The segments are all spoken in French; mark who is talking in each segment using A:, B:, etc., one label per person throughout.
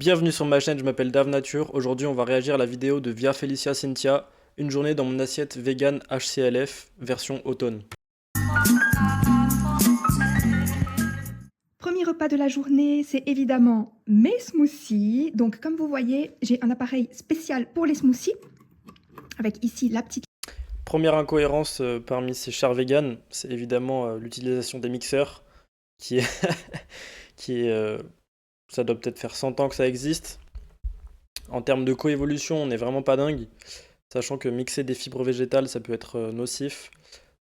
A: Bienvenue sur ma chaîne, je m'appelle Dave Nature. Aujourd'hui, on va réagir à la vidéo de Via Felicia Cynthia, une journée dans mon assiette vegan HCLF version automne.
B: Premier repas de la journée, c'est évidemment mes smoothies. Donc, comme vous voyez, j'ai un appareil spécial pour les smoothies, avec ici la petite
A: Première incohérence parmi ces chars vegan, c'est évidemment l'utilisation des mixeurs, qui est, qui est, ça doit peut-être faire 100 ans que ça existe. En termes de coévolution, on n'est vraiment pas dingue, sachant que mixer des fibres végétales, ça peut être nocif.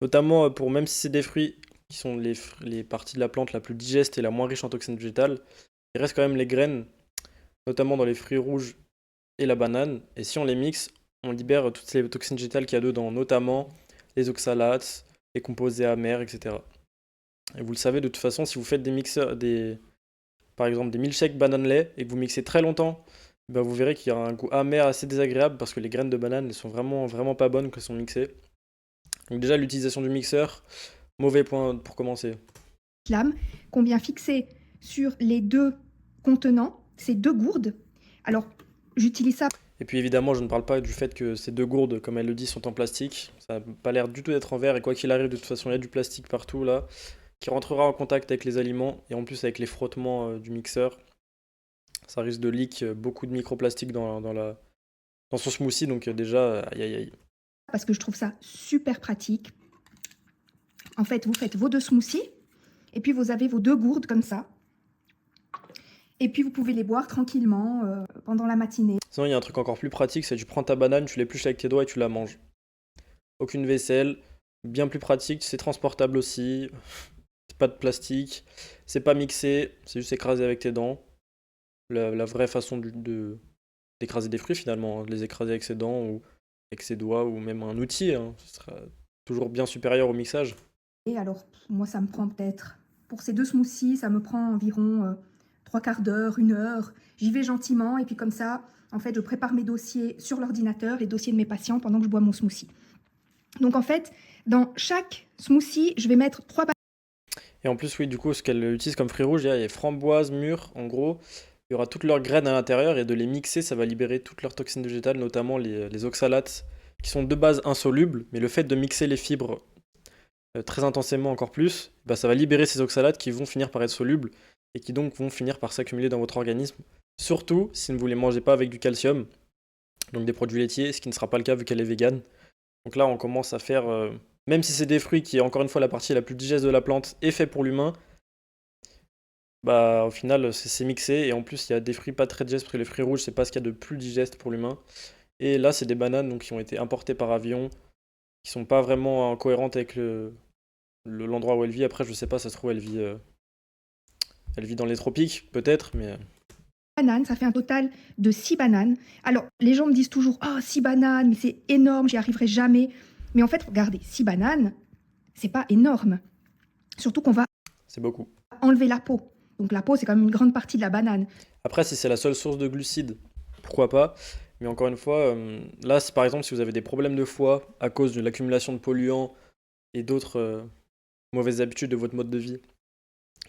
A: Notamment pour, même si c'est des fruits qui sont les parties de la plante la plus digeste et la moins riche en toxines végétales, il reste quand même les graines, notamment dans les fruits rouges et la banane. Et si on les mixe, on libère toutes les toxines végétales qu'il y a dedans, notamment les oxalates, les composés amers, etc. Et vous le savez, de toute façon, si vous faites des mixeurs, par exemple des milkshakes banane lait, et que vous mixez très longtemps, ben vous verrez qu'il y aura un goût amer assez désagréable parce que les graines de banane, elles sont vraiment, vraiment pas bonnes quand elles sont mixées. Donc déjà, l'utilisation du mixeur, mauvais point pour commencer.
B: lame qu'on vient fixer sur les deux contenants, ces deux gourdes. Alors, j'utilise ça
A: Et puis évidemment, je ne parle pas du fait que ces deux gourdes, comme elle le dit, sont en plastique. Ça n'a pas l'air du tout d'être en verre, et quoi qu'il arrive, de toute façon, il y a du plastique partout là, qui rentrera en contact avec les aliments, et en plus avec les frottements du mixeur, ça risque de leak beaucoup de microplastiques dans son smoothie, donc déjà, aïe aïe aïe.
B: parce que je trouve ça super pratique. En fait, vous faites vos deux smoothies, et puis vous avez vos deux gourdes comme ça. Et puis, vous pouvez les boire tranquillement pendant la matinée.
A: Sinon, il y a un truc encore plus pratique, c'est que tu prends ta banane, tu l'épluches avec tes doigts et tu la manges. Aucune vaisselle, bien plus pratique, c'est transportable aussi, c'est pas de plastique, c'est pas mixé, c'est juste écrasé avec tes dents. La vraie façon d'écraser des fruits finalement, hein, de les écraser avec ses dents ou avec ses doigts ou même un outil, hein, ce sera toujours bien supérieur au mixage.
B: Et alors, moi, ça me prend peut-être, pour ces deux smoothies, ça me prend environ 3/4 d'heure, 1 heure. J'y vais gentiment et puis comme ça, en fait, je prépare mes dossiers sur l'ordinateur, les dossiers de mes patients pendant que je bois mon smoothie. Donc en fait, dans chaque smoothie, je vais mettre 3
A: Et en plus, oui, du coup, ce qu'elle utilise comme fruits rouges, il y a framboise, mûre, en gros. Il y aura toutes leurs graines à l'intérieur et de les mixer, ça va libérer toutes leurs toxines végétales, notamment les oxalates, qui sont de base insolubles, mais le fait de mixer les fibres très intensément encore plus, bah, ça va libérer ces oxalates qui vont finir par être solubles et qui donc vont finir par s'accumuler dans votre organisme. Surtout si vous ne les mangez pas avec du calcium, donc des produits laitiers, ce qui ne sera pas le cas vu qu'elle est végane. Donc là, on commence à faire, même si c'est des fruits qui est encore une fois la partie la plus digeste de la plante et fait pour l'humain, bah au final c'est mixé et en plus il y a des fruits pas très digestes parce que les fruits rouges c'est pas ce qu'il y a de plus digeste pour l'humain. Et là, c'est des bananes donc, qui ont été importées par avion, qui sont pas vraiment cohérentes avec l'endroit où elle vit. Après, je sais pas, ça se trouve, elle vit dans les tropiques, peut-être, mais
B: bananes, ça fait un total de 6 bananes. Alors, les gens me disent toujours, oh, 6 bananes, mais c'est énorme, j'y arriverai jamais. Mais en fait, regardez, 6 bananes, c'est pas énorme. Surtout qu'on va
A: c'est beaucoup.
B: enlever la peau. Donc la peau, c'est quand même une grande partie de la banane.
A: Après, si c'est la seule source de glucides, pourquoi pas. Mais encore une fois, là, par exemple, si vous avez des problèmes de foie à cause de l'accumulation de polluants et d'autres mauvaises habitudes de votre mode de vie,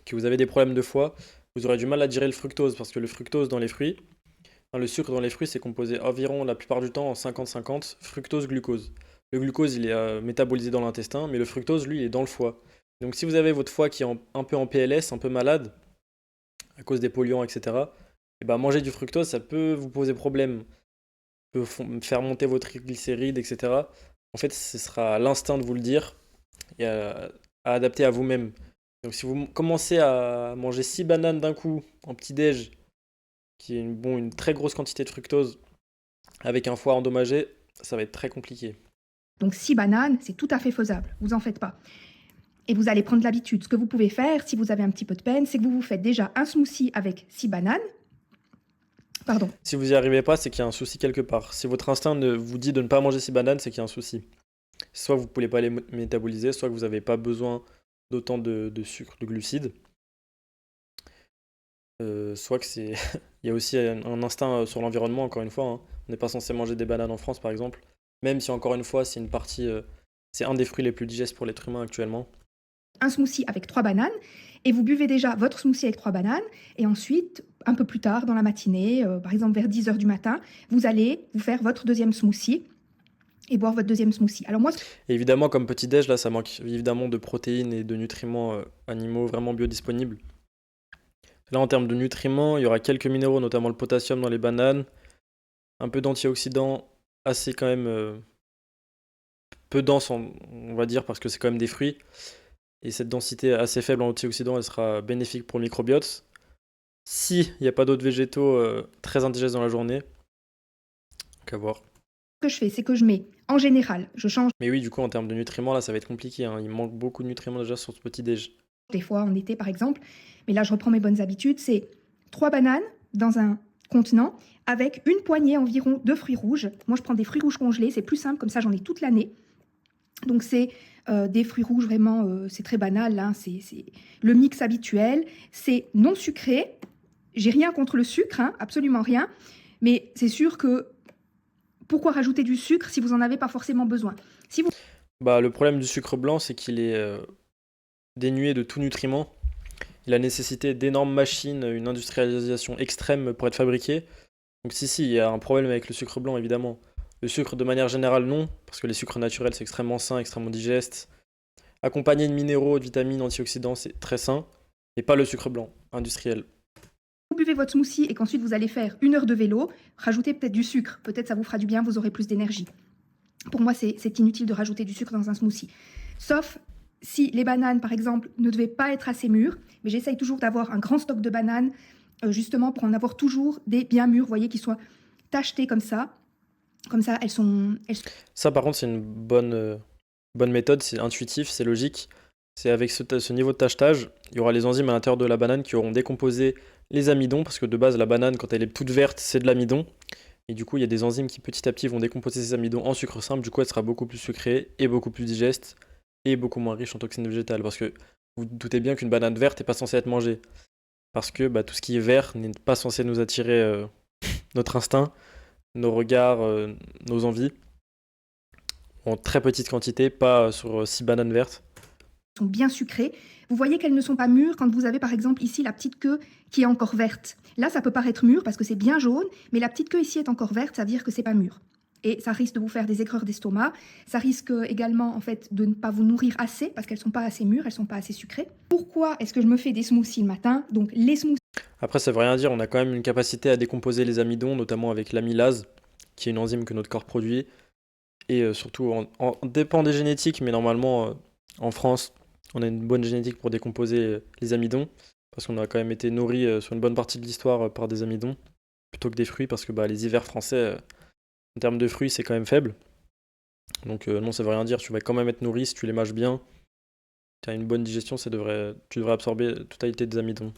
A: que vous avez des problèmes de foie, vous aurez du mal à digérer le fructose, parce que le fructose dans les fruits, enfin, le sucre dans les fruits, c'est composé environ la plupart du temps en 50-50 fructose-glucose. Le glucose, il est métabolisé dans l'intestin, mais le fructose, lui, il est dans le foie. Donc si vous avez votre foie qui est un peu en PLS, un peu malade, à cause des polluants, etc., et ben manger du fructose, ça peut vous poser problème. Ça peut faire monter votre triglycérides, etc. En fait, ce sera à l'instinct de vous le dire et à adapter à vous-même. Donc si vous commencez à manger 6 bananes d'un coup en petit-déj, qui est une très grosse quantité de fructose, avec un foie endommagé, ça va être très compliqué.
B: Donc 6 bananes, c'est tout à fait faisable, vous en faites pas. Et vous allez prendre l'habitude. Ce que vous pouvez faire, si vous avez un petit peu de peine, c'est que vous vous faites déjà un smoothie avec 6 bananes. Pardon.
A: Si vous n'y arrivez pas, c'est qu'il y a un souci quelque part. Si votre instinct vous dit de ne pas manger 6 bananes, c'est qu'il y a un souci. Soit vous ne pouvez pas les métaboliser, soit que vous n'avez pas besoin d'autant de sucre, de glucides. Soit que c'est. Il y a aussi un instinct sur l'environnement, encore une fois, hein. On n'est pas censé manger des bananes en France, par exemple. Même si, encore une fois, c'est une partie. C'est un des fruits les plus digestes pour l'être humain actuellement.
B: Un smoothie avec 3 bananes et vous buvez déjà votre smoothie avec 3 bananes et ensuite, un peu plus tard dans la matinée, par exemple vers 10 heures du matin, vous allez vous faire votre deuxième smoothie et boire votre deuxième smoothie. Alors moi,
A: Et évidemment, comme petit-déj, là, ça manque évidemment de protéines et de nutriments animaux vraiment biodisponibles. Là, en termes de nutriments, il y aura quelques minéraux, notamment le potassium dans les bananes, un peu d'antioxydants, assez quand même peu dense, on va dire, parce que c'est quand même des fruits. Et cette densité assez faible en antioxydants, elle sera bénéfique pour le microbiote. S'il n'y a pas d'autres végétaux très indigestes dans la journée, donc à voir.
B: ce que je fais, c'est que je mets, en général, je change
A: Mais oui, du coup, en termes de nutriments, là, ça va être compliqué, hein. Il manque beaucoup de nutriments déjà sur ce petit déj.
B: des fois en été par exemple, mais là je reprends mes bonnes habitudes, c'est 3 bananes dans un contenant avec une poignée environ de fruits rouges. Moi je prends des fruits rouges congelés, c'est plus simple, comme ça j'en ai toute l'année. Donc c'est des fruits rouges vraiment, c'est très banal, hein, c'est le mix habituel, c'est non sucré. J'ai rien contre le sucre, hein, absolument rien, mais c'est sûr que pourquoi rajouter du sucre si vous n'en avez pas forcément besoin? Si vous
A: Bah, le problème du sucre blanc, c'est qu'il est dénué de tout nutriment. Il a nécessité d'énormes machines, une industrialisation extrême pour être fabriqué. Donc si, il y a un problème avec le sucre blanc, évidemment. Le sucre, de manière générale, non, parce que les sucres naturels, c'est extrêmement sain, extrêmement digeste. Accompagné de minéraux, de vitamines, antioxydants, c'est très sain. Mais pas le sucre blanc, industriel.
B: buvez votre smoothie et qu'ensuite vous allez faire 1 heure de vélo, rajoutez peut-être du sucre, peut-être ça vous fera du bien, vous aurez plus d'énergie. Pour moi, c'est inutile de rajouter du sucre dans un smoothie. Sauf si les bananes, par exemple, ne devaient pas être assez mûres, mais j'essaye toujours d'avoir un grand stock de bananes, justement pour en avoir toujours des bien mûres, vous voyez, qui soient tachetées comme ça. Comme ça, elles sont
A: Ça, par contre, c'est une bonne méthode, c'est intuitif, c'est logique. C'est avec ce niveau de tachetage, il y aura les enzymes à l'intérieur de la banane qui auront décomposé les amidons, parce que de base, la banane, quand elle est toute verte, c'est de l'amidon. Et du coup, il y a des enzymes qui petit à petit vont décomposer ces amidons en sucre simple. Du coup, elle sera beaucoup plus sucrée et beaucoup plus digeste et beaucoup moins riche en toxines végétales. Parce que vous vous doutez bien qu'une banane verte n'est pas censée être mangée. Parce que bah, tout ce qui est vert n'est pas censé nous attirer notre instinct, nos regards, nos envies. En très petite quantité, pas sur 6 bananes vertes.
B: sont bien sucrées. Vous voyez qu'elles ne sont pas mûres quand vous avez par exemple ici la petite queue qui est encore verte. Là, ça peut paraître mûr parce que c'est bien jaune, mais la petite queue ici est encore verte, ça veut dire que c'est pas mûr. Et ça risque de vous faire des aigreurs d'estomac. Ça risque également en fait de ne pas vous nourrir assez parce qu'elles sont pas assez mûres, elles sont pas assez sucrées. Pourquoi est-ce que je me fais des smoothies le matin? Donc les smoothies
A: Après, ça veut rien dire, on a quand même une capacité à décomposer les amidons, notamment avec l'amylase, qui est une enzyme que notre corps produit. Et surtout, dépend des génétiques, mais normalement, en France, on a une bonne génétique pour décomposer les amidons, parce qu'on a quand même été nourri sur une bonne partie de l'histoire par des amidons, plutôt que des fruits, parce que bah, les hivers français, en termes de fruits, c'est quand même faible. Donc non, ça veut rien dire, tu vas quand même être nourri si tu les mâches bien. Tu as une bonne digestion, tu devrais absorber la totalité des amidons.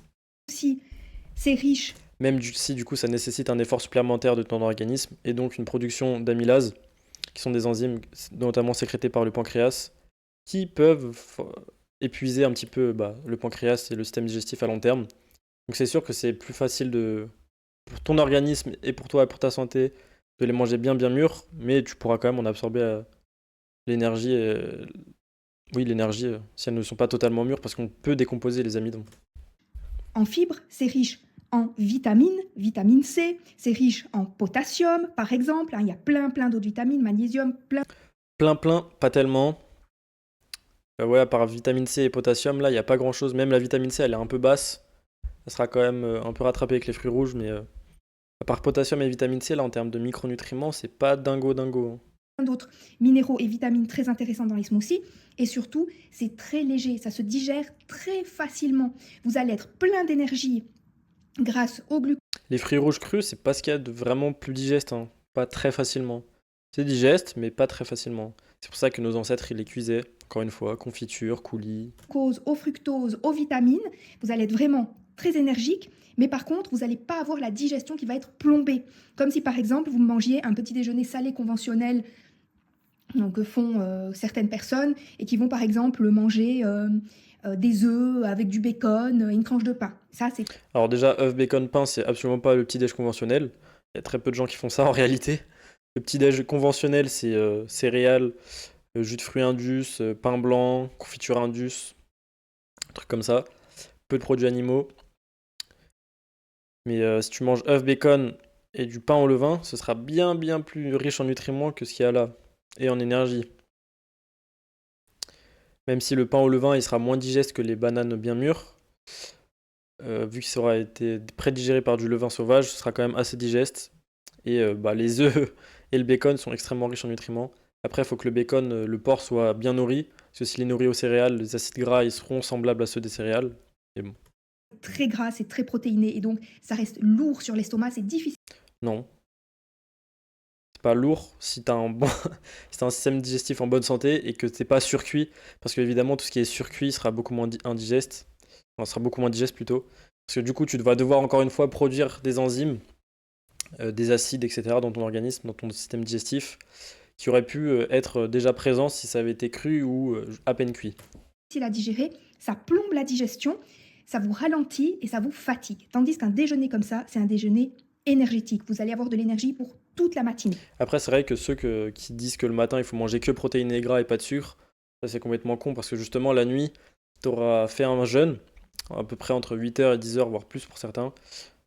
B: c'est riche
A: Même si du coup ça nécessite un effort supplémentaire de ton organisme, et donc une production d'amylase, qui sont des enzymes notamment sécrétées par le pancréas, qui peuvent épuiser un petit peu le pancréas et le système digestif à long terme. Donc c'est sûr que c'est plus facile pour ton organisme et pour toi et pour ta santé de les manger bien bien mûrs, mais tu pourras quand même en absorber l'énergie, l'énergie si elles ne sont pas totalement mûres, parce qu'on peut décomposer les amidons.
B: en fibres, c'est riche en vitamines, vitamine C, c'est riche en potassium par exemple, hein, il y a plein d'autres vitamines, magnésium,
A: Plein, pas tellement. Ouais, à part vitamine C et potassium, là, il n'y a pas grand-chose. Même la vitamine C, elle est un peu basse. Elle sera quand même un peu rattrapée avec les fruits rouges, mais à part potassium et vitamine C, là, en termes de micronutriments, c'est pas dingo, hein.
B: d'autres minéraux et vitamines très intéressants dans les smoothies. Et surtout, c'est très léger, ça se digère très facilement. Vous allez être plein d'énergie grâce au glucose.
A: Les fruits rouges crus, c'est pas ce qu'il y a de vraiment plus digeste, hein. Pas très facilement. C'est digeste, mais pas très facilement. C'est pour ça que nos ancêtres, ils les cuisaient. Encore une fois, confiture, coulis.
B: Au fructose, aux vitamines. Vous allez être vraiment très énergique, mais par contre, vous n'allez pas avoir la digestion qui va être plombée. Comme si, par exemple, vous mangiez un petit déjeuner salé conventionnel que font certaines personnes et qui vont, par exemple, manger des œufs avec du bacon et une tranche de pain. Ça, c'est
A: Alors déjà, œuf, bacon, pain, c'est absolument pas le petit-déj conventionnel. Il y a très peu de gens qui font ça en réalité. Le petit-déj conventionnel, c'est céréales, jus de fruits indus, pain blanc, confiture indus, trucs comme ça. Peu de produits animaux. Mais si tu manges œuf, bacon et du pain au levain, ce sera bien plus riche en nutriments que ce qu'il y a là, et en énergie. Même si le pain au levain, il sera moins digeste que les bananes bien mûres, vu qu'il aura été prédigéré par du levain sauvage, ce sera quand même assez digeste. Et bah, les œufs et le bacon sont extrêmement riches en nutriments. Après, il faut que le bacon, le porc soit bien nourri, parce que s'il est nourri aux céréales, les acides gras, ils seront semblables à ceux des céréales. Et bon,
B: Très gras, c'est très protéiné et donc ça reste lourd sur l'estomac, c'est difficile
A: non, c'est pas lourd si t'as un bon... si t'as un système digestif en bonne santé et que t'es pas surcuit, parce que évidemment tout ce qui est surcuit sera beaucoup moins indigeste, enfin, sera beaucoup moins digeste plutôt, parce que du coup tu vas devoir encore une fois produire des enzymes, des acides, etc. dans ton organisme, dans ton système digestif, qui auraient pu être déjà présents si ça avait été cru ou à peine cuit.
B: à digérer, ça plombe la digestion, ça vous ralentit et ça vous fatigue. Tandis qu'un déjeuner comme ça, c'est un déjeuner énergétique. Vous allez avoir de l'énergie pour toute la matinée.
A: Après, c'est vrai que ceux qui disent que le matin il faut manger que protéines et gras et pas de sucre, ça c'est complètement con parce que justement la nuit, tu auras fait un jeûne, à peu près entre 8 heures et 10 heures, voire plus pour certains,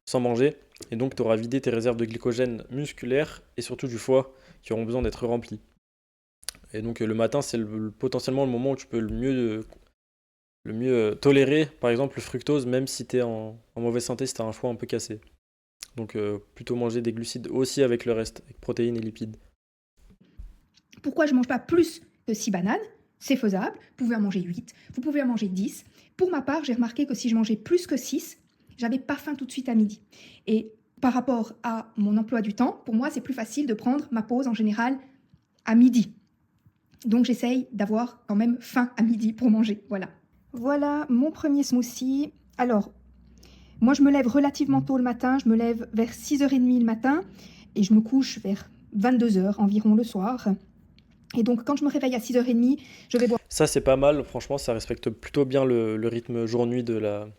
A: sans manger, et donc tu auras vidé tes réserves de glycogène musculaire et surtout du foie qui auront besoin d'être remplis. Et donc le matin, c'est potentiellement le moment où tu peux le mieux tolérer, par exemple, le fructose, même si tu es en mauvaise santé, si tu as un foie un peu cassé. Donc plutôt manger des glucides aussi avec le reste, avec protéines et lipides.
B: Pourquoi je ne mange pas plus que 6 bananes? C'est faisable, vous pouvez en manger 8, vous pouvez en manger 10. Pour ma part, j'ai remarqué que si je mangeais plus que 6, j'avais pas faim tout de suite à midi. Et par rapport à mon emploi du temps, pour moi, c'est plus facile de prendre ma pause en général à midi. Donc j'essaye d'avoir quand même faim à midi pour manger. Voilà. Voilà mon premier smoothie. Alors, moi je me lève relativement tôt le matin, je me lève vers 6h30 le matin et je me couche vers 22h environ le soir. Et donc quand je me réveille à 6h30, je vais boire
A: Ça, c'est pas mal, franchement, ça respecte plutôt bien le rythme jour-nuit de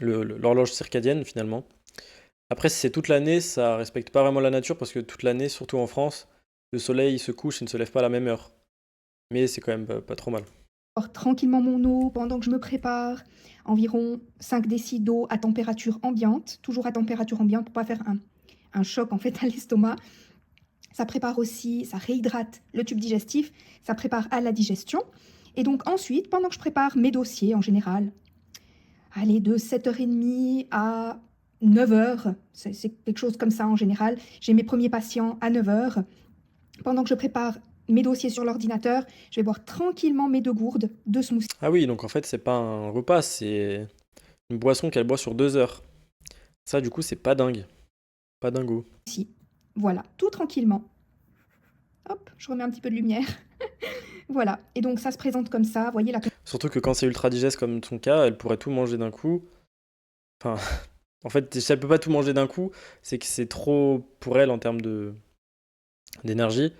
A: l'horloge circadienne finalement. Après, si c'est toute l'année, ça respecte pas vraiment la nature parce que toute l'année, surtout en France, le soleil il se couche et ne se lève pas à la même heure. Mais c'est quand même pas trop mal.
B: tranquillement mon eau pendant que je me prépare, environ 5 décis d'eau à température ambiante, toujours à température ambiante pour pas faire un choc en fait à l'estomac. Ça prépare aussi, ça réhydrate le tube digestif, ça prépare à la digestion. Et donc ensuite, pendant que je prépare mes dossiers en général, allez, de 7h30 à 9h, c'est quelque chose comme ça en général. J'ai mes premiers patients à 9h. Pendant que je prépare mes dossiers sur l'ordinateur, je vais boire tranquillement mes 2 gourdes de smoothie.
A: Ah oui, donc en fait, c'est pas un repas, c'est une boisson qu'elle boit sur 2 heures. Ça, du coup, c'est pas dingue. Pas dingo.
B: Voilà, tout tranquillement. Hop, je remets un petit peu de lumière. Voilà, et donc ça se présente comme ça, vous voyez la...
A: Surtout que quand c'est ultra digeste comme ton cas, elle pourrait tout manger d'un coup. Enfin, en fait, si elle peut pas tout manger d'un coup, c'est que c'est trop pour elle en termes d'énergie.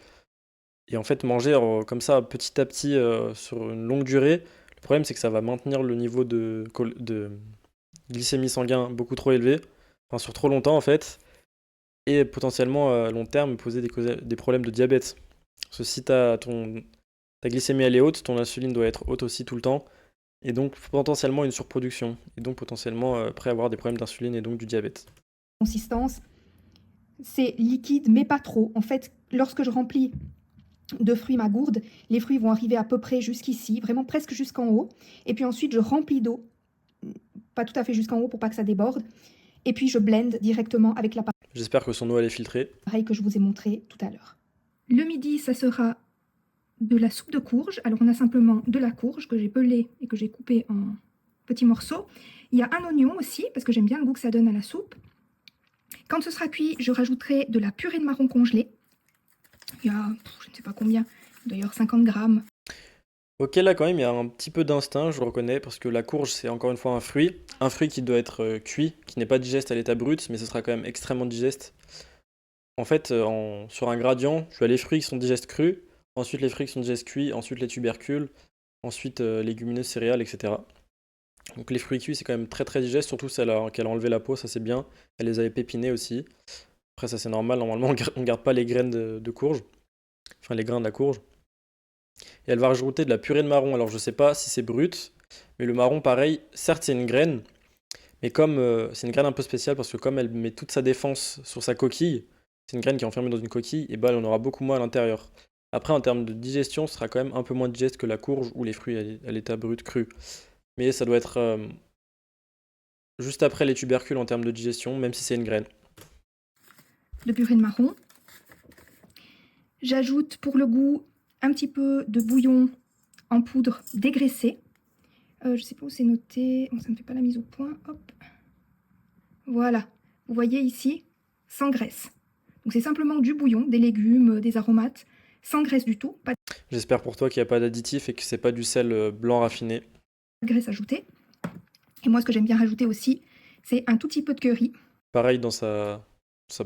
A: Et en fait, manger comme ça petit à petit sur une longue durée, le problème c'est que ça va maintenir le niveau de glycémie sanguin beaucoup trop élevé, enfin sur trop longtemps en fait, et potentiellement à long terme poser des problèmes de diabète. Parce que si ta glycémie elle est haute, ton insuline doit être haute aussi tout le temps, et donc potentiellement une surproduction, et donc potentiellement après avoir des problèmes d'insuline et donc du diabète.
B: consistance, c'est liquide mais pas trop. En fait, lorsque je remplis de fruits ma gourde, les fruits vont arriver à peu près jusqu'ici, vraiment presque jusqu'en haut. Et puis ensuite, je remplis d'eau, pas tout à fait jusqu'en haut pour pas que ça déborde. Et puis je blende directement avec
A: J'espère que son eau elle est filtrée.
B: l'appareil que je vous ai montré tout à l'heure. Le midi, ça sera de la soupe de courge. Alors on a simplement de la courge que j'ai pelée et que j'ai coupée en petits morceaux. Il y a un oignon aussi, parce que j'aime bien le goût que ça donne à la soupe. Quand ce sera cuit, je rajouterai de la purée de marron congelée. Il y a, je ne sais pas combien, d'ailleurs 50 grammes.
A: Ok, là quand même, il y a un petit peu d'instinct, je le reconnais, parce que la courge, c'est encore une fois un fruit qui doit être cuit, qui n'est pas digeste à l'état brut, mais ce sera quand même extrêmement digeste. En fait, sur un gradient, tu as les fruits qui sont digestes crus, ensuite les fruits qui sont digestes cuits, ensuite les tubercules, ensuite légumineuses, céréales, etc. Donc les fruits cuits, c'est quand même très très digeste, surtout qu'elle a enlevé la peau, ça c'est bien. Elle les avait pépinés aussi. Après, ça c'est normal, normalement on garde pas les graines de courge, enfin les grains de la courge. Et elle va rajouter de la purée de marron. Alors je sais pas si c'est brut, mais le marron pareil, certes c'est une graine, Mais comme c'est une graine un peu spéciale, parce que comme elle met toute sa défense sur sa coquille, c'est une graine qui est enfermée dans une coquille, et bah elle en aura beaucoup moins à l'intérieur. Après, en termes de digestion, ce sera quand même un peu moins digeste que la courge ou les fruits à l'état brut cru. Mais ça doit être juste après les tubercules en termes de digestion, même si c'est une graine.
B: De purée de marron. J'ajoute pour le goût un petit peu de bouillon en poudre dégraissé. Je ne sais pas où c'est noté. Bon, ça ne fait pas la mise au point. Hop. Voilà. Vous voyez ici, sans graisse. Donc c'est simplement du bouillon, des légumes, des aromates, sans graisse du tout, pas
A: J'espère pour toi qu'il n'y a pas d'additif et que c'est pas du sel blanc raffiné.
B: de graisse ajoutée. Et moi, ce que j'aime bien rajouter aussi, c'est un tout petit peu de curry.
A: Pareil dans sa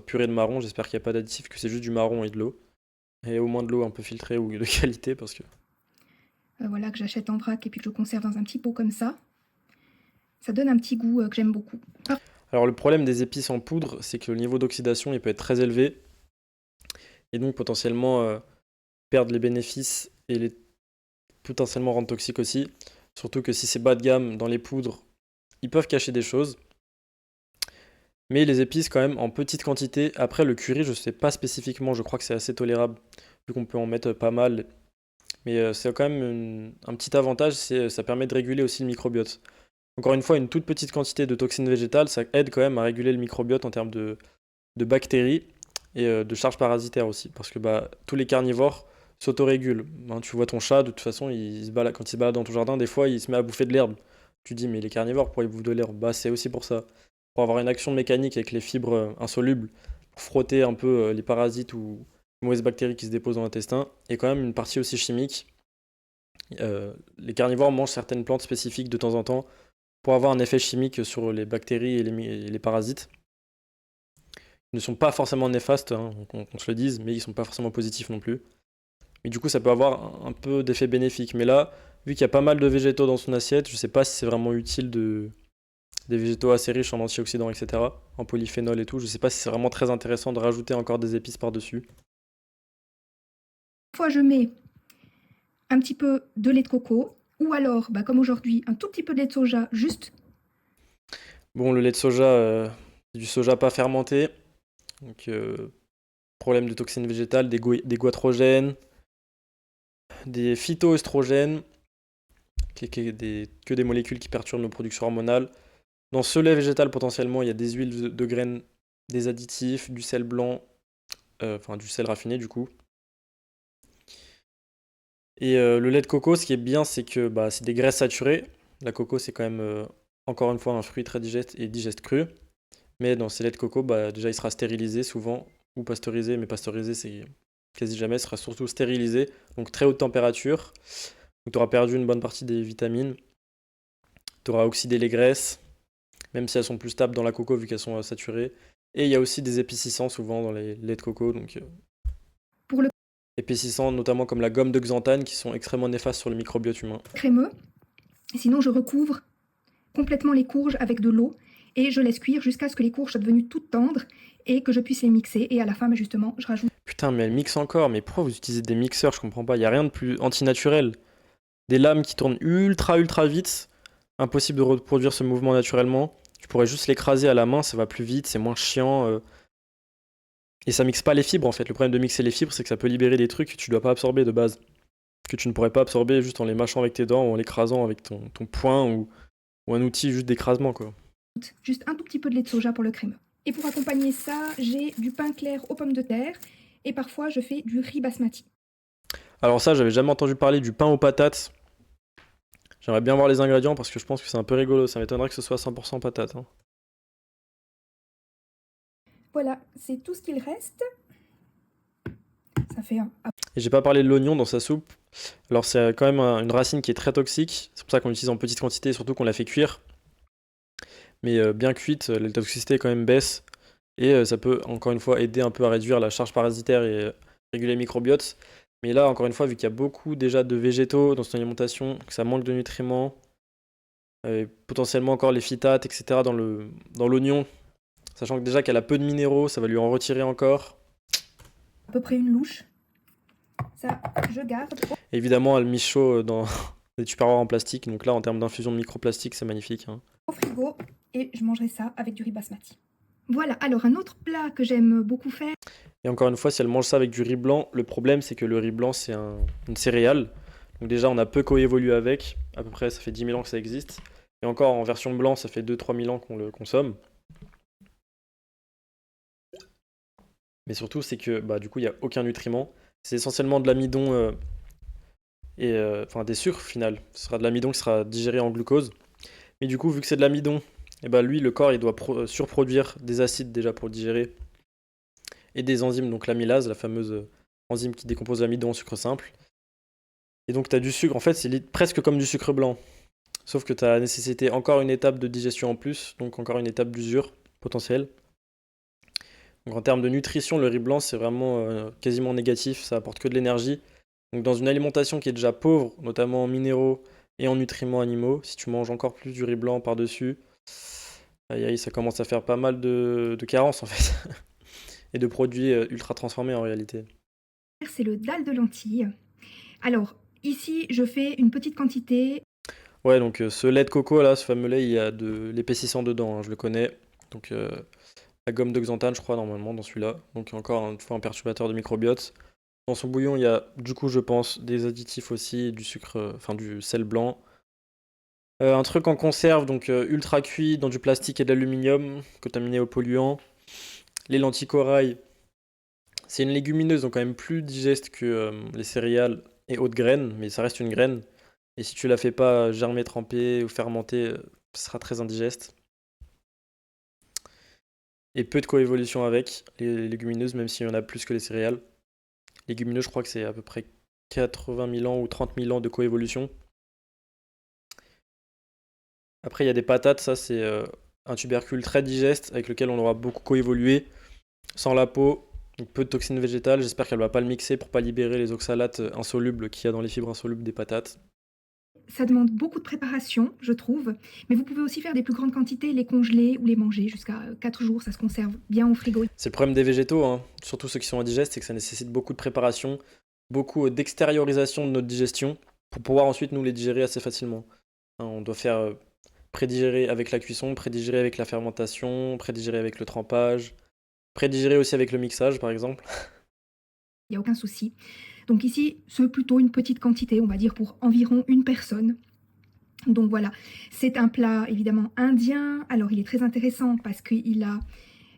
A: purée de marron, j'espère qu'il n'y a pas d'additif, que c'est juste du marron et de l'eau. Et au moins de l'eau un peu filtrée ou de qualité parce que...
B: Voilà, que j'achète en vrac et puis que je conserve dans un petit pot comme ça. Ça donne un petit goût que j'aime beaucoup.
A: Alors le problème des épices en poudre, c'est que le niveau d'oxydation il peut être très élevé et donc potentiellement perdre les bénéfices et les potentiellement rendre toxiques aussi. Surtout que si c'est bas de gamme dans les poudres, ils peuvent cacher des choses. Mais les épices quand même en petite quantité. Après le curry, je sais pas spécifiquement, je crois que c'est assez tolérable vu qu'on peut en mettre pas mal. Mais c'est quand même un petit avantage, c'est ça permet de réguler aussi le microbiote. Encore une fois, une toute petite quantité de toxines végétales, ça aide quand même à réguler le microbiote en termes de bactéries et de charges parasitaires aussi. Parce que bah, tous les carnivores s'autorégulent. Hein, tu vois ton chat, de toute façon, quand il se balade dans ton jardin, des fois, il se met à bouffer de l'herbe. Tu dis, mais les carnivores, pourquoi ils bouffent de l'herbe? Bah, c'est aussi pour ça. Pour avoir une action mécanique avec les fibres insolubles, pour frotter un peu les parasites ou les mauvaises bactéries qui se déposent dans l'intestin, et quand même une partie aussi chimique. Les carnivores mangent certaines plantes spécifiques de temps en temps pour avoir un effet chimique sur les bactéries et les parasites. Ils ne sont pas forcément néfastes, hein, qu'on se le dise, mais ils ne sont pas forcément positifs non plus. Et du coup, ça peut avoir un peu d'effet bénéfique. Mais là, vu qu'il y a pas mal de végétaux dans son assiette, je ne sais pas si c'est vraiment utile des végétaux assez riches en antioxydants, etc., en polyphénol et tout. Je ne sais pas si c'est vraiment très intéressant de rajouter encore des épices par-dessus.
B: Fois, je mets un petit peu de lait de coco, ou alors, bah, comme aujourd'hui, un tout petit peu de lait de soja, juste.
A: Bon, le lait de soja, c'est du soja pas fermenté. Donc, problème de toxines végétales, des goitrogènes, des phytoestrogènes, que des molécules qui perturbent nos productions hormonales. Dans ce lait végétal, potentiellement, il y a des huiles de graines, des additifs, du sel blanc, enfin du sel raffiné du coup. Et le lait de coco, ce qui est bien, c'est que bah, c'est des graisses saturées. La coco, c'est quand même, encore une fois, un fruit très digeste et digeste cru. Mais dans ces laits de coco, bah, déjà, il sera stérilisé souvent, ou pasteurisé, mais pasteurisé, c'est quasi jamais, il sera surtout stérilisé, donc très haute température. Donc tu auras perdu une bonne partie des vitamines, tu auras oxydé les graisses, même si elles sont plus stables dans la coco vu qu'elles sont saturées. Et il y a aussi des épaississants souvent dans les laits de coco, donc
B: Pour le
A: épaississants notamment comme la gomme de xanthane qui sont extrêmement néfastes sur le microbiote humain.
B: crémeux. Et sinon, je recouvre complètement les courges avec de l'eau et je laisse cuire jusqu'à ce que les courges soient devenues toutes tendres et que je puisse les mixer. Et à la fin, bah, justement, je rajoute.
A: Putain, mais elle mixe encore, mais pourquoi vous utilisez des mixeurs? Je comprends pas, il n'y a rien de plus antinaturel. Des lames qui tournent ultra vite, impossible de reproduire ce mouvement naturellement. Tu pourrais juste l'écraser à la main, ça va plus vite, c'est moins chiant. Et ça mixe pas les fibres en fait. Le problème de mixer les fibres, c'est que ça peut libérer des trucs que tu dois pas absorber de base. Que tu ne pourrais pas absorber juste en les mâchant avec tes dents ou en l'écrasant avec ton poing ou un outil juste d'écrasement quoi.
B: Juste un tout petit peu de lait de soja pour le crémeux. Et pour accompagner ça, j'ai du pain clair aux pommes de terre et parfois je fais du riz basmati.
A: Alors ça, j'avais jamais entendu parler du pain aux patates. J'aimerais bien voir les ingrédients parce que je pense que c'est un peu rigolo. Ça m'étonnerait que ce soit 100% patates. Hein.
B: Voilà, c'est tout ce qu'il reste. Ça fait un.
A: Et j'ai pas parlé de l'oignon dans sa soupe. Alors c'est quand même une racine qui est très toxique. C'est pour ça qu'on l'utilise en petite quantité et surtout qu'on la fait cuire. Mais bien cuite, la toxicité quand même baisse. Et ça peut encore une fois aider un peu à réduire la charge parasitaire et réguler le microbiote. Mais là, encore une fois, vu qu'il y a beaucoup déjà de végétaux dans son alimentation, que ça manque de nutriments, potentiellement encore les phytates, etc. dans l'oignon, sachant que déjà qu'elle a peu de minéraux, ça va lui en retirer encore.
B: À peu près une louche. Ça, je garde.
A: Évidemment, elle mise chaud dans, des tupperwares en plastique. Donc là, en termes d'infusion de microplastique, c'est magnifique, hein.
B: Au frigo et je mangerai ça avec du riz basmati. Voilà, alors un autre plat que j'aime beaucoup faire.
A: Et encore une fois, si elle mange ça avec du riz blanc, le problème c'est que le riz blanc c'est une céréale. Donc déjà, on a peu coévolué avec. À peu près, ça fait 10 000 ans que ça existe. Et encore, en version blanc, ça fait 2-3 000 ans qu'on le consomme. Mais surtout, c'est que bah, du coup, il n'y a aucun nutriment. C'est essentiellement de l'amidon enfin des sucres, au final. Ce sera de l'amidon qui sera digéré en glucose. Mais du coup, vu que c'est de l'amidon, et bah, lui, le corps, il doit surproduire des acides déjà pour le digérer et des enzymes, donc l'amylase, la fameuse enzyme qui décompose l'amidon en sucre simple. Et donc, tu as du sucre, en fait, c'est presque comme du sucre blanc. Sauf que tu as nécessité encore une étape de digestion en plus, donc encore une étape d'usure potentielle. Donc, en termes de nutrition, le riz blanc, c'est vraiment quasiment négatif, ça apporte que de l'énergie. Donc, dans une alimentation qui est déjà pauvre, notamment en minéraux et en nutriments animaux, si tu manges encore plus du riz blanc par-dessus, aïe aïe, ça commence à faire pas mal de carences en fait. Et de produits ultra transformés en réalité.
B: C'est le dalle de lentilles. Alors, ici, je fais une petite quantité.
A: Ouais, donc ce lait de coco là, ce fameux lait, il y a de l'épaississant dedans, hein, je le connais. Donc la gomme de xanthane, je crois, normalement, dans celui-là. Donc encore une fois un perturbateur de microbiote. Dans son bouillon, il y a du coup, je pense, des additifs aussi, du sucre, enfin du sel blanc. Un truc en conserve, donc ultra cuit dans du plastique et de l'aluminium, contaminé aux polluants. Les lentilles corail, c'est une légumineuse, donc quand même plus digeste que les céréales et autres graines, mais ça reste une graine. Et si tu la fais pas germer, tremper ou fermenter, ce sera très indigeste. Et peu de coévolution avec les légumineuses, même s'il y en a plus que les céréales. Légumineuses, je crois que c'est à peu près 80 000 ans ou 30 000 ans de coévolution. Après, il y a des patates, ça c'est un tubercule très digeste avec lequel on aura beaucoup coévolué, sans la peau, donc peu de toxines végétales. J'espère qu'elle va pas le mixer pour pas libérer les oxalates insolubles qu'il y a dans les fibres insolubles des patates.
B: Ça demande beaucoup de préparation, je trouve, mais vous pouvez aussi faire des plus grandes quantités, les congeler ou les manger jusqu'à 4 jours, ça se conserve bien au frigo.
A: C'est le problème des végétaux, hein, surtout ceux qui sont indigestes, c'est que ça nécessite beaucoup de préparation, beaucoup d'extériorisation de notre digestion pour pouvoir ensuite nous les digérer assez facilement. Hein, on doit faire prédigérer avec la cuisson, prédigérer avec la fermentation, prédigérer avec le trempage, prédigérer aussi avec le mixage par exemple.
B: Il n'y a aucun souci. Donc ici, c'est plutôt une petite quantité, on va dire pour environ une personne. Donc voilà, c'est un plat évidemment indien. Alors il est très intéressant parce qu'il a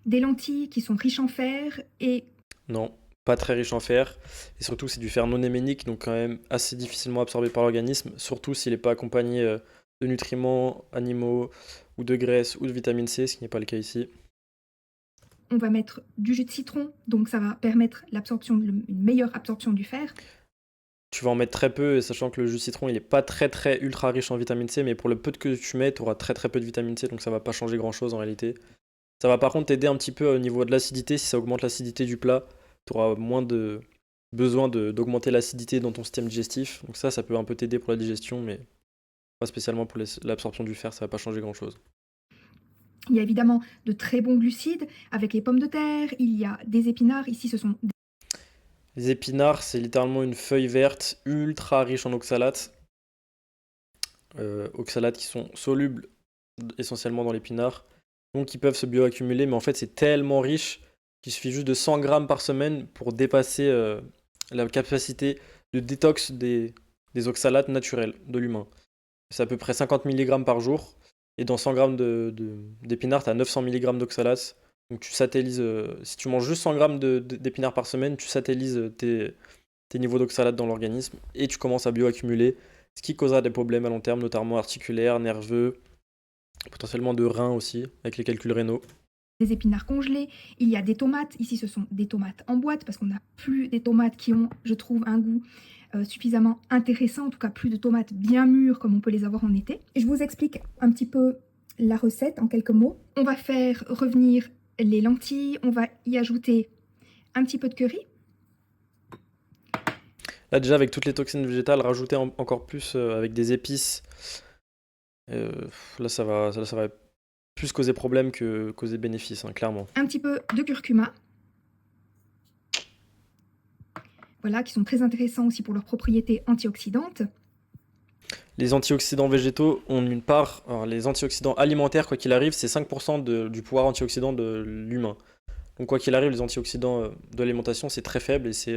B: des lentilles qui sont riches en fer et
A: Non, pas très riche en fer. Et surtout, c'est du fer non héménique, donc quand même assez difficilement absorbé par l'organisme, surtout s'il n'est pas accompagné de nutriments animaux ou de graisse ou de vitamine C, ce qui n'est pas le cas ici.
B: on va mettre du jus de citron, donc ça va permettre une meilleure absorption du fer.
A: Tu vas en mettre très peu, sachant que le jus de citron, il est pas très très ultra riche en vitamine C, mais pour le peu que tu mets, tu auras très très peu de vitamine C, donc ça va pas changer grand chose en réalité. Ça va par contre t'aider un petit peu au niveau de l'acidité, si ça augmente l'acidité du plat, tu auras moins de besoin d'augmenter l'acidité dans ton système digestif, donc ça peut un peu t'aider pour la digestion, mais pas spécialement pour l'absorption du fer, ça va pas changer grand chose.
B: Il y a évidemment de très bons glucides avec les pommes de terre, il y a des épinards, ici ce sont
A: Les épinards, c'est littéralement une feuille verte ultra riche en oxalates. Oxalates qui sont solubles essentiellement dans l'épinard, donc ils peuvent se bioaccumuler, mais en fait c'est tellement riche qu'il suffit juste de 100 grammes par semaine pour dépasser la capacité de détox des oxalates naturels de l'humain. C'est à peu près 50 mg par jour, et dans 100 grammes d'épinards, tu as 900 mg d'oxalates. Donc tu satellises, si tu manges juste 100 grammes d'épinards par semaine, tu satellises tes niveaux d'oxalates dans l'organisme, et tu commences à bioaccumuler, ce qui causera des problèmes à long terme, notamment articulaires, nerveux, potentiellement de reins aussi, avec les calculs rénaux.
B: des épinards congelés, il y a des tomates, ici ce sont des tomates en boîte parce qu'on n'a plus des tomates qui ont, je trouve, un goût suffisamment intéressant, en tout cas plus de tomates bien mûres comme on peut les avoir en été. Et je vous explique un petit peu la recette en quelques mots. On va faire revenir les lentilles, on va y ajouter un petit peu de curry.
A: Là déjà avec toutes les toxines végétales, rajouter encore plus avec des épices, là ça va plus causer problème que causer bénéfice, hein, clairement.
B: Un petit peu de curcuma. Voilà, qui sont très intéressants aussi pour leurs propriétés antioxydantes.
A: les antioxydants végétaux ont une part. Alors, les antioxydants alimentaires, quoi qu'il arrive, c'est 5% du pouvoir antioxydant de l'humain. Donc, quoi qu'il arrive, les antioxydants de l'alimentation, c'est très faible et c'est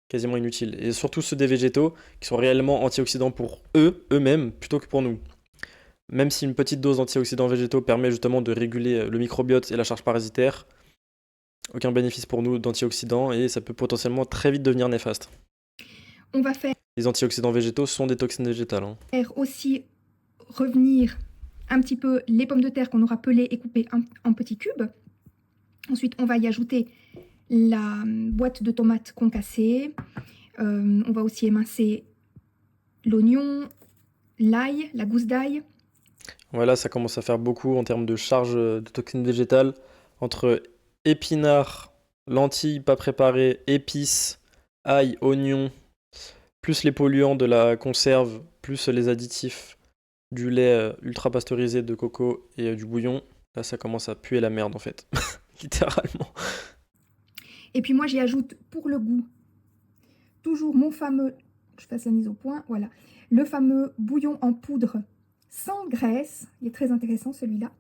A: quasiment inutile. Et surtout ceux des végétaux, qui sont réellement antioxydants pour eux-mêmes, plutôt que pour nous. Même si une petite dose d'antioxydants végétaux permet justement de réguler le microbiote et la charge parasitaire, aucun bénéfice pour nous d'antioxydants et ça peut potentiellement très vite devenir néfaste.
B: On va faire
A: Les antioxydants végétaux sont des toxines végétales.
B: aussi revenir un petit peu les pommes de terre qu'on aura pelées et coupées en petits cubes. Ensuite, on va y ajouter la boîte de tomates concassée. On va aussi émincer l'oignon, l'ail, la gousse d'ail.
A: Voilà, ça commence à faire beaucoup en termes de charge de toxines végétales. Entre épinards, lentilles pas préparées, épices, ail, oignons, plus les polluants de la conserve, plus les additifs du lait ultra pasteurisé de coco et du bouillon. Là, ça commence à puer la merde en fait, littéralement.
B: Et puis moi, j'y ajoute pour le goût toujours mon fameux, je fasse la mise au point, voilà, le fameux bouillon en poudre sans graisse. Il est très intéressant celui-là.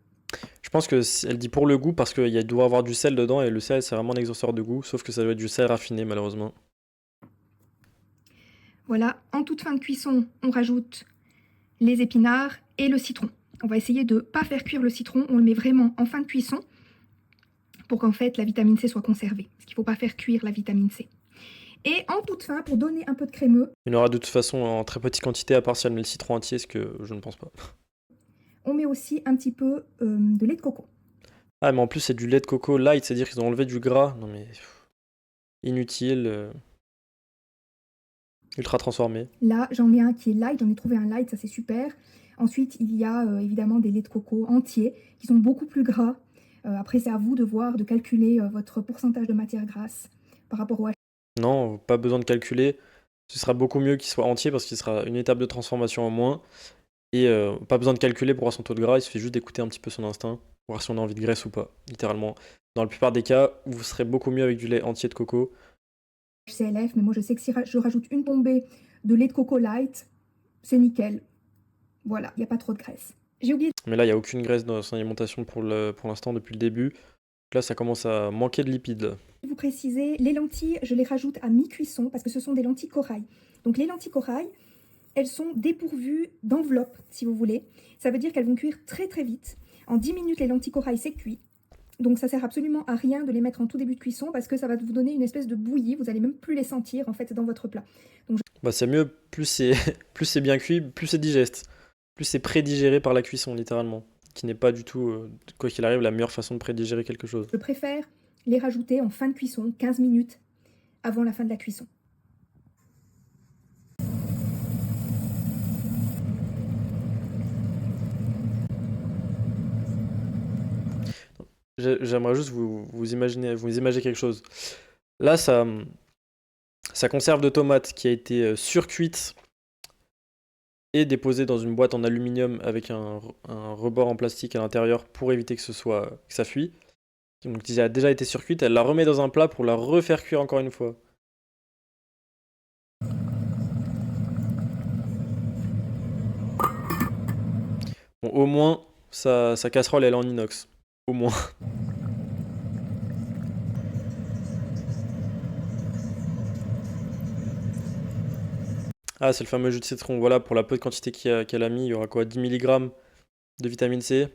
A: Je pense que elle dit pour le goût parce qu'il doit avoir du sel dedans et le sel c'est vraiment un exhausteur de goût, sauf que ça doit être du sel raffiné malheureusement.
B: Voilà, en toute fin de cuisson, on rajoute les épinards et le citron. On va essayer de ne pas faire cuire le citron, on le met vraiment en fin de cuisson pour qu'en fait la vitamine C soit conservée. Parce qu'il ne faut pas faire cuire la vitamine C. Et en toute fin, pour donner un peu de crémeux,
A: Il y en aura de toute façon en très petite quantité à part si elle met le citron entier, ce que je ne pense pas.
B: on met aussi un petit peu de lait de coco.
A: Ah mais en plus c'est du lait de coco light, c'est-à-dire qu'ils ont enlevé du gras. Non mais inutile, ultra transformé.
B: Là, j'en ai un qui est light, j'en ai trouvé un light, ça c'est super. Ensuite, il y a évidemment des laits de coco entiers qui sont beaucoup plus gras. Après, c'est à vous de voir, de calculer votre pourcentage de matière grasse par rapport au
A: Non, pas besoin de calculer. Ce sera beaucoup mieux qu'il soit entier parce qu'il sera une étape de transformation en moins. Et pas besoin de calculer pour voir son taux de gras, il suffit juste d'écouter un petit peu son instinct, voir si on a envie de graisse ou pas, littéralement. Dans la plupart des cas, vous serez beaucoup mieux avec du lait entier de coco.
B: CLF, mais moi je sais que si je rajoute une bombée de lait de coco light, c'est nickel. Voilà, il n'y a pas trop de graisse. J'ai oublié
A: Mais là, il n'y a aucune graisse dans son alimentation pour l'instant depuis le début. Donc là, ça commence à manquer de lipides.
B: de vous préciser, les lentilles, je les rajoute à mi-cuisson parce que ce sont des lentilles corail. Donc les lentilles corail, elles sont dépourvues d'enveloppe, si vous voulez. Ça veut dire qu'elles vont cuire très très vite. En 10 minutes, les lentilles corail, c'est cuit. Donc ça sert absolument à rien de les mettre en tout début de cuisson parce que ça va vous donner une espèce de bouillie. Vous allez même plus les sentir en fait dans votre plat.
A: Bah, c'est mieux, plus c'est plus c'est bien cuit, plus c'est digeste. Plus c'est prédigéré par la cuisson, littéralement. Qui n'est pas du tout, quoi qu'il arrive, la meilleure façon de prédigérer quelque chose.
B: Je préfère les rajouter en fin de cuisson, 15 minutes avant la fin de la cuisson.
A: J'aimerais juste vous imaginer quelque chose. Là, sa conserve de tomates qui a été surcuite et déposée dans une boîte en aluminium avec un rebord en plastique à l'intérieur pour éviter que ça fuit. Donc, qui a déjà été surcuite, elle la remet dans un plat pour la refaire cuire encore une fois. Bon, au moins, sa casserole, elle est en inox. Au moins. Ah, c'est le fameux jus de citron. Voilà, pour la peu de quantité qu'elle a mis, il y aura quoi 10 mg de vitamine C.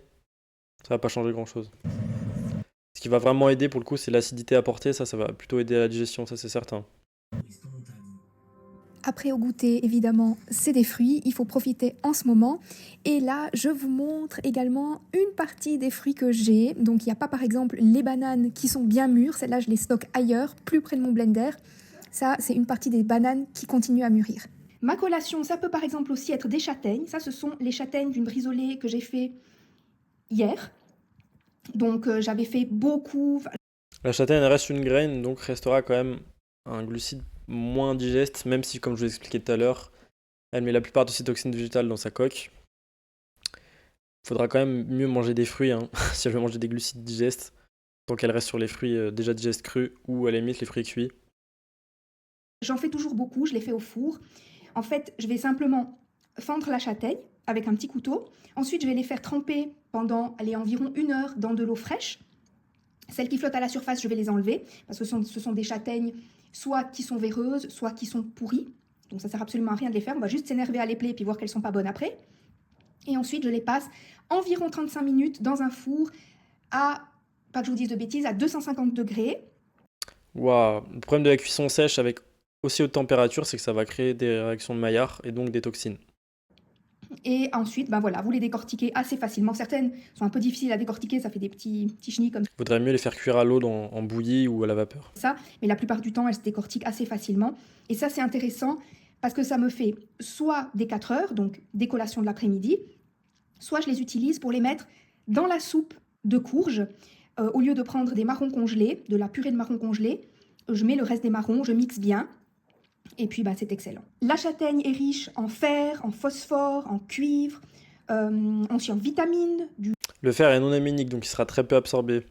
A: Ça va pas changer grand-chose. Ce qui va vraiment aider pour le coup, c'est l'acidité apportée. Ça va plutôt aider à la digestion, ça c'est certain.
B: Après au goûter, évidemment, c'est des fruits, il faut profiter en ce moment. Et là, je vous montre également une partie des fruits que j'ai. Donc il n'y a pas par exemple les bananes qui sont bien mûres, celles-là je les stocke ailleurs, plus près de mon blender. Ça, c'est une partie des bananes qui continuent à mûrir. Ma collation, ça peut par exemple aussi être des châtaignes. Ça, ce sont les châtaignes d'une brisolée que j'ai fait hier. Donc j'avais fait beaucoup.
A: La châtaigne elle reste une graine, donc restera quand même un glucide moins digeste, même si, comme je vous ai expliqué tout à l'heure, elle met la plupart de ses toxines végétales dans sa coque. Faudra quand même mieux manger des fruits, hein, si elle veut manger des glucides digestes, tant qu'elle reste sur les fruits déjà digestes crus ou à la limite les fruits cuits.
B: J'en fais toujours beaucoup, je les fais au four. En fait, je vais simplement fendre la châtaigne avec un petit couteau. Ensuite, je vais les faire tremper pendant environ 1 heure dans de l'eau fraîche. Celles qui flottent à la surface, je vais les enlever parce que ce sont des châtaignes soit qui sont véreuses, soit qui sont pourries. Donc ça ne sert absolument à rien de les faire. On va juste s'énerver à les peler et puis voir qu'elles ne sont pas bonnes après. Et ensuite, je les passe environ 35 minutes dans un four à, pas que je vous dise de bêtises, à 250 degrés.
A: Waouh, le problème de la cuisson sèche avec aussi haute température, c'est que ça va créer des réactions de Maillard et donc des toxines.
B: Et ensuite, ben voilà, vous les décortiquez assez facilement. Certaines sont un peu difficiles à décortiquer, ça fait des petits chenilles comme
A: Vaudrait mieux les faire cuire à l'eau en bouillie ou à la vapeur.
B: ça, mais la plupart du temps, elles se décortiquent assez facilement. Et ça, c'est intéressant parce que ça me fait soit des 4 heures, donc des collations de l'après-midi, soit je les utilise pour les mettre dans la soupe de courge. Au lieu de prendre des marrons congelés, de la purée de marrons congelés, je mets le reste des marrons, je mixe bien. Et puis, bah, c'est excellent. La châtaigne est riche en fer, en phosphore, en cuivre, aussi en vitamines.
A: Le fer est non aménique, donc il sera très peu absorbé.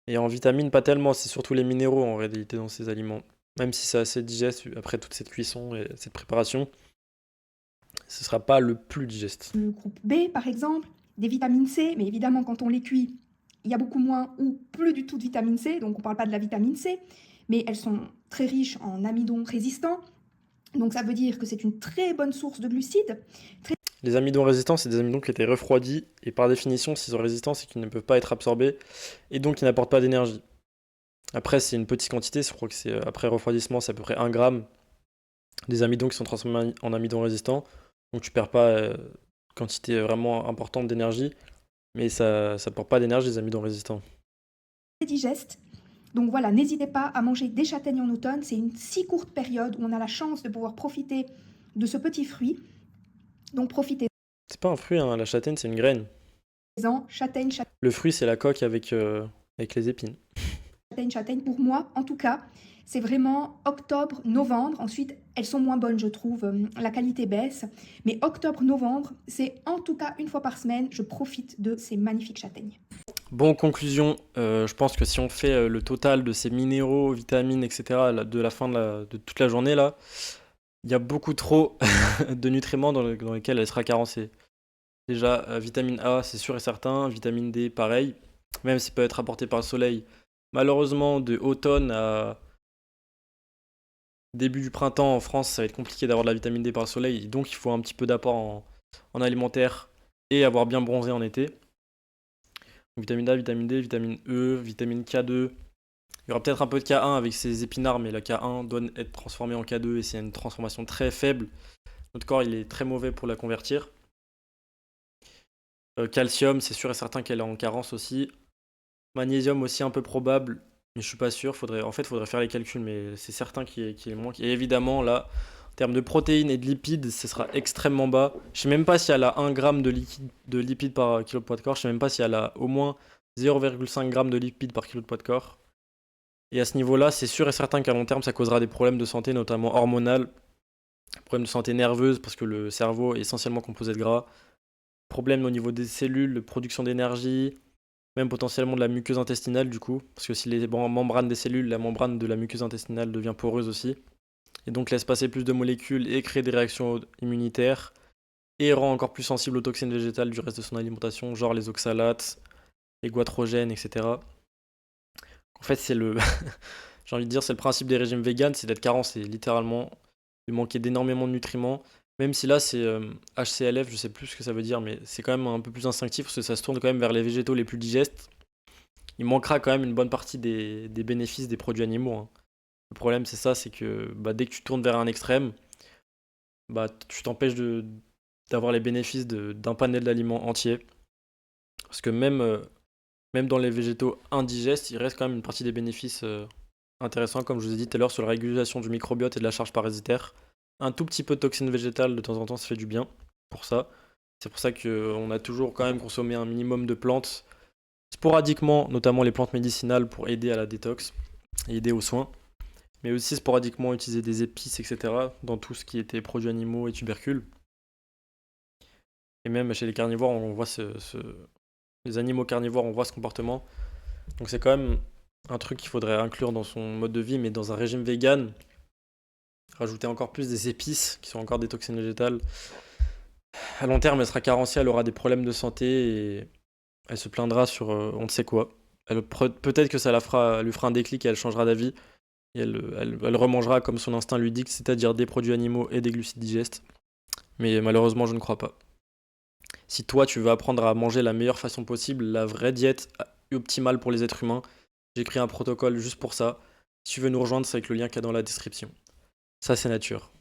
A: Et en vitamines, pas tellement, c'est surtout les minéraux en réalité dans ces aliments. Même si c'est assez digeste après toute cette cuisson et cette préparation, ce sera pas le plus digeste.
B: Du groupe B, par exemple, des vitamines C, mais évidemment, quand on les cuit, il y a beaucoup moins ou plus du tout de vitamine C, donc on ne parle pas de la vitamine C, mais elles sont très riches en amidon résistants, donc ça veut dire que c'est une très bonne source de glucides.
A: Les amidons résistants, c'est des amidons qui étaient refroidis, et par définition, s'ils sont résistants, c'est qu'ils ne peuvent pas être absorbés, et donc ils n'apportent pas d'énergie. Après, c'est une petite quantité, je crois que c'est après refroidissement, c'est à peu près 1 gramme des amidons qui sont transformés en amidons résistants, donc tu perds pas quantité vraiment importante d'énergie, mais ça ne porte pas d'énergie, les amidons résistants.
B: Très digestes. Donc voilà, n'hésitez pas à manger des châtaignes en automne. C'est une si courte période où on a la chance de pouvoir profiter de ce petit fruit. Donc profitez-en.
A: C'est pas un fruit, hein, la châtaigne, c'est une graine.
B: Châtaigne,
A: Le fruit, c'est la coque avec les épines.
B: châtaigne, châtaigne. Pour moi, en tout cas, c'est vraiment octobre, novembre. Ensuite, elles sont moins bonnes, je trouve. La qualité baisse. Mais octobre, novembre, c'est en tout cas une fois par semaine, je profite de ces magnifiques châtaignes.
A: Bon, conclusion, je pense que si on fait le total de ces minéraux, vitamines, etc., de la fin de toute la journée, là, il y a beaucoup trop de nutriments dans lesquels elle sera carencée. Déjà, vitamine A, c'est sûr et certain, vitamine D, pareil, même s'il peut être apporté par le soleil. Malheureusement, de automne à début du printemps en France, ça va être compliqué d'avoir de la vitamine D par le soleil, donc il faut un petit peu d'apport en alimentaire et avoir bien bronzé en été. Vitamine A, vitamine D, vitamine E, vitamine K2. Il y aura peut-être un peu de K1 avec ces épinards, mais la K1 doit être transformée en K2 et c'est une transformation très faible. Notre corps, il est très mauvais pour la convertir. Calcium, c'est sûr et certain qu'elle est en carence aussi. Magnésium aussi un peu probable, mais je suis pas sûr. Faudrait faire les calculs, mais c'est certain qu'il manque. Et évidemment, là, en termes de protéines et de lipides, ce sera extrêmement bas. Je sais même pas si elle a 1 gramme de lipides par kilo de poids de corps. Je sais même pas si elle a au moins 0,5 g de lipides par kilo de poids de corps. Et à ce niveau-là, c'est sûr et certain qu'à long terme, ça causera des problèmes de santé, notamment hormonal, problèmes de santé nerveuse, parce que le cerveau est essentiellement composé de gras, problèmes au niveau des cellules, de production d'énergie, même potentiellement de la muqueuse intestinale du coup, parce que si les membranes des cellules, la membrane de la muqueuse intestinale devient poreuse aussi, et donc laisse passer plus de molécules et crée des réactions immunitaires, et rend encore plus sensible aux toxines végétales du reste de son alimentation, genre les oxalates, les goitrogènes, etc. En fait, j'ai envie de dire, c'est le principe des régimes véganes, c'est d'être carencé, littéralement, de manquer d'énormément de nutriments. Même si là, c'est HCLF, je sais plus ce que ça veut dire, mais c'est quand même un peu plus instinctif parce que ça se tourne quand même vers les végétaux les plus digestes. Il manquera quand même une bonne partie des bénéfices des produits animaux, hein. Le problème, c'est ça, c'est que bah, dès que tu tournes vers un extrême, bah, tu t'empêches d'avoir les bénéfices d'un panel d'aliments entiers. Parce que même dans les végétaux indigestes, il reste quand même une partie des bénéfices intéressants, comme je vous ai dit tout à l'heure, sur la régulation du microbiote et de la charge parasitaire. Un tout petit peu de toxines végétales de temps en temps, ça fait du bien pour ça. C'est pour ça qu'on a toujours quand même consommé un minimum de plantes, sporadiquement, notamment les plantes médicinales pour aider à la détox et aider aux soins. Mais aussi sporadiquement utiliser des épices, etc. dans tout ce qui était produits animaux et tubercules. Et même chez les carnivores, on voit les animaux carnivores, on voit ce comportement. Donc c'est quand même un truc qu'il faudrait inclure dans son mode de vie, mais dans un régime vegan, rajouter encore plus des épices qui sont encore des toxines végétales. À long terme, elle sera carencée, elle aura des problèmes de santé et elle se plaindra sur on ne sait quoi. Peut-être que ça lui fera un déclic et elle changera d'avis. Et elle remangera comme son instinct lui dicte, c'est-à-dire des produits animaux et des glucides digestes. Mais malheureusement, je ne crois pas. Si toi, tu veux apprendre à manger la meilleure façon possible, la vraie diète optimale pour les êtres humains, j'ai créé un protocole juste pour ça. Si tu veux nous rejoindre, c'est avec le lien qu'il y a dans la description. Ça, c'est nature.